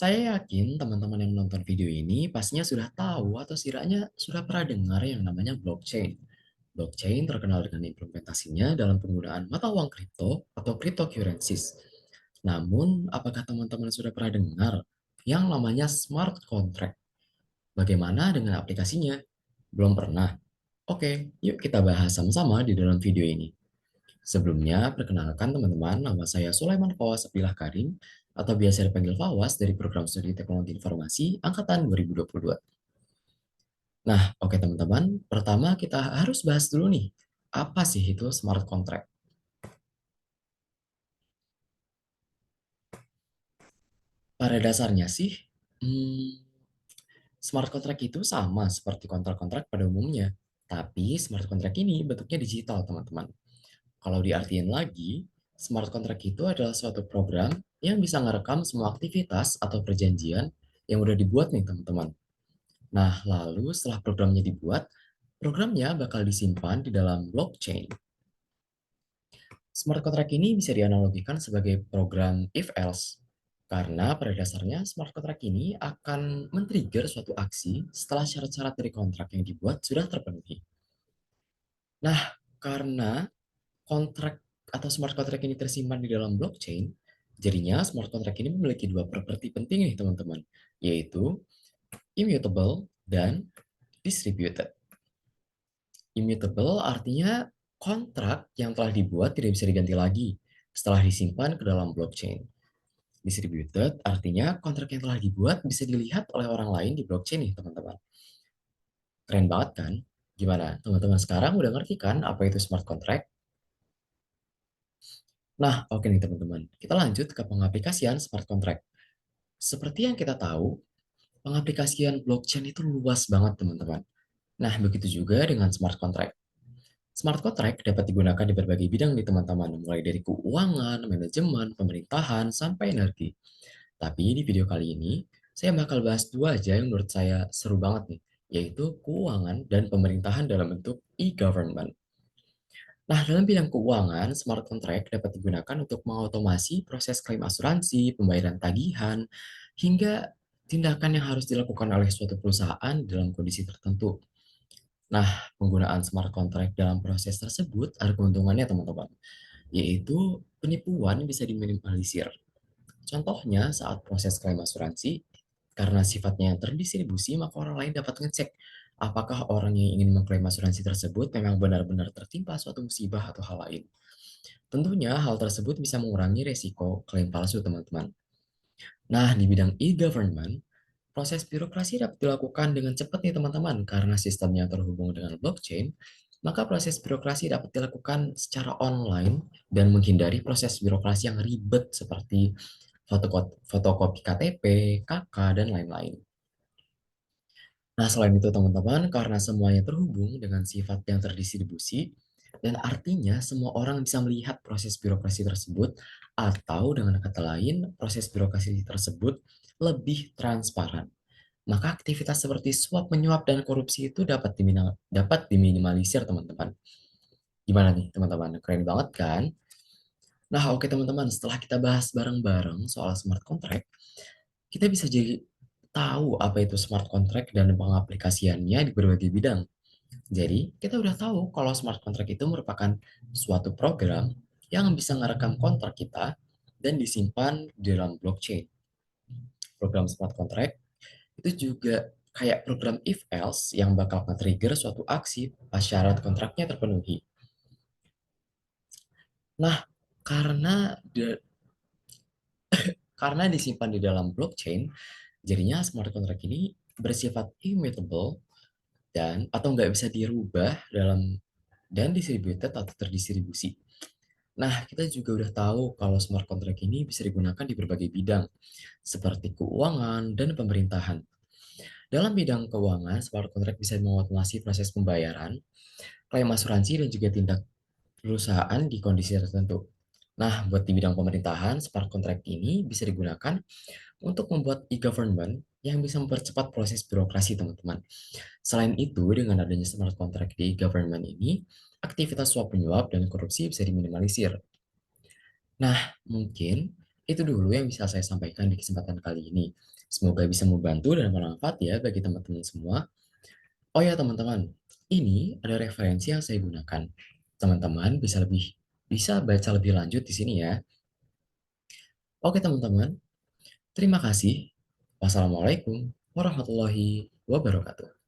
Saya yakin teman-teman yang menonton video ini pastinya sudah tahu atau setidaknya sudah pernah dengar yang namanya blockchain. Blockchain terkenal dengan implementasinya dalam penggunaan mata uang kripto atau cryptocurrencies. Namun, apakah teman-teman sudah pernah dengar yang namanya smart contract? Bagaimana dengan aplikasinya? Belum pernah? Oke, yuk kita bahas sama-sama di dalam video ini. Sebelumnya, perkenalkan teman-teman, nama saya Sulaiman Fawaz Abdillah Karim, atau biasa dipanggil Fawaz dari Program Studi Teknologi Informasi Angkatan 2022. Nah, oke teman-teman, pertama kita harus bahas dulu nih, apa sih itu smart contract? Pada dasarnya sih, hmm, smart contract itu sama seperti kontrak-kontrak pada umumnya, tapi smart contract ini bentuknya digital, teman-teman. Kalau diartikan lagi, smart contract itu adalah suatu program yang bisa ngerekam semua aktivitas atau perjanjian yang udah dibuat nih, teman-teman. Nah, lalu setelah programnya dibuat, programnya bakal disimpan di dalam blockchain. Smart contract ini bisa dianalogikan sebagai program if-else, karena pada dasarnya smart contract ini akan men-trigger suatu aksi setelah syarat-syarat dari kontrak yang dibuat sudah terpenuhi. Nah, karena kontrak atau smart contract ini tersimpan di dalam blockchain, jadinya smart contract ini memiliki dua properti penting nih teman-teman, yaitu immutable dan distributed. Immutable artinya kontrak yang telah dibuat tidak bisa diganti lagi setelah disimpan ke dalam blockchain. Distributed artinya kontrak yang telah dibuat bisa dilihat oleh orang lain di blockchain nih teman-teman. Keren banget kan? Gimana? Teman-teman sekarang udah ngerti kan apa itu smart contract? Nah, oke nih teman-teman. Kita lanjut ke pengaplikasian smart contract. Seperti yang kita tahu, pengaplikasian blockchain itu luas banget teman-teman. Nah, begitu juga dengan smart contract. Smart contract dapat digunakan di berbagai bidang nih teman-teman, mulai dari keuangan, manajemen, pemerintahan, sampai energi. Tapi di video kali ini, saya bakal bahas dua aja yang menurut saya seru banget nih, yaitu keuangan dan pemerintahan dalam bentuk e-government. Nah, dalam bidang keuangan, smart contract dapat digunakan untuk mengotomasi proses klaim asuransi, pembayaran tagihan, hingga tindakan yang harus dilakukan oleh suatu perusahaan dalam kondisi tertentu. Nah, penggunaan smart contract dalam proses tersebut ada keuntungannya, teman-teman, yaitu penipuan bisa diminimalisir. Contohnya, saat proses klaim asuransi, karena sifatnya yang terdistribusi, maka orang lain dapat ngecek apakah orang yang ingin mengklaim asuransi tersebut memang benar-benar tertimpa suatu musibah atau hal lain. Tentunya hal tersebut bisa mengurangi resiko klaim palsu, teman-teman. Nah, di bidang e-government, proses birokrasi dapat dilakukan dengan cepat nih, teman-teman, karena sistemnya terhubung dengan blockchain, maka proses birokrasi dapat dilakukan secara online dan menghindari proses birokrasi yang ribet seperti fotokopi KTP, KK, dan lain-lain. Nah, selain itu teman-teman, karena semuanya terhubung dengan sifat yang terdistribusi, dan artinya semua orang bisa melihat proses birokrasi tersebut, atau dengan kata lain, proses birokrasi tersebut lebih transparan. Maka aktivitas seperti suap menyuap dan korupsi itu dapat diminimalisir, teman-teman. Gimana nih, teman-teman? Keren banget kan? Nah, oke teman-teman, setelah kita bahas bareng-bareng soal smart contract, kita bisa jadi tahu apa itu smart contract dan pengaplikasiannya di berbagai bidang. Jadi, kita udah tahu kalau smart contract itu merupakan suatu program yang bisa merekam kontrak kita dan disimpan di dalam blockchain. Program smart contract itu juga kayak program if else yang bakal nge-trigger suatu aksi pas syarat kontraknya terpenuhi. Nah, karena karena disimpan di dalam blockchain, jadinya smart contract ini bersifat immutable dan atau nggak bisa dirubah dalam dan distributed atau terdistribusi. Nah, kita juga udah tahu kalau smart contract ini bisa digunakan di berbagai bidang, seperti keuangan dan pemerintahan. Dalam bidang keuangan, smart contract bisa mengotomasi proses pembayaran, klaim asuransi, dan juga tindak perusahaan di kondisi tertentu. Nah, buat di bidang pemerintahan, smart contract ini bisa digunakan untuk membuat e-government yang bisa mempercepat proses birokrasi, teman-teman. Selain itu, dengan adanya smart contract di e-government ini, aktivitas suap menyuap dan korupsi bisa diminimalisir. Nah, mungkin Itu dulu yang bisa saya sampaikan di kesempatan kali ini. Semoga bisa membantu dan bermanfaat ya bagi teman-teman semua. Oh ya teman-teman, ini ada referensi yang saya gunakan. Teman-teman bisa baca lebih lanjut di sini ya. Oke teman-teman, terima kasih. Wassalamualaikum warahmatullahi wabarakatuh.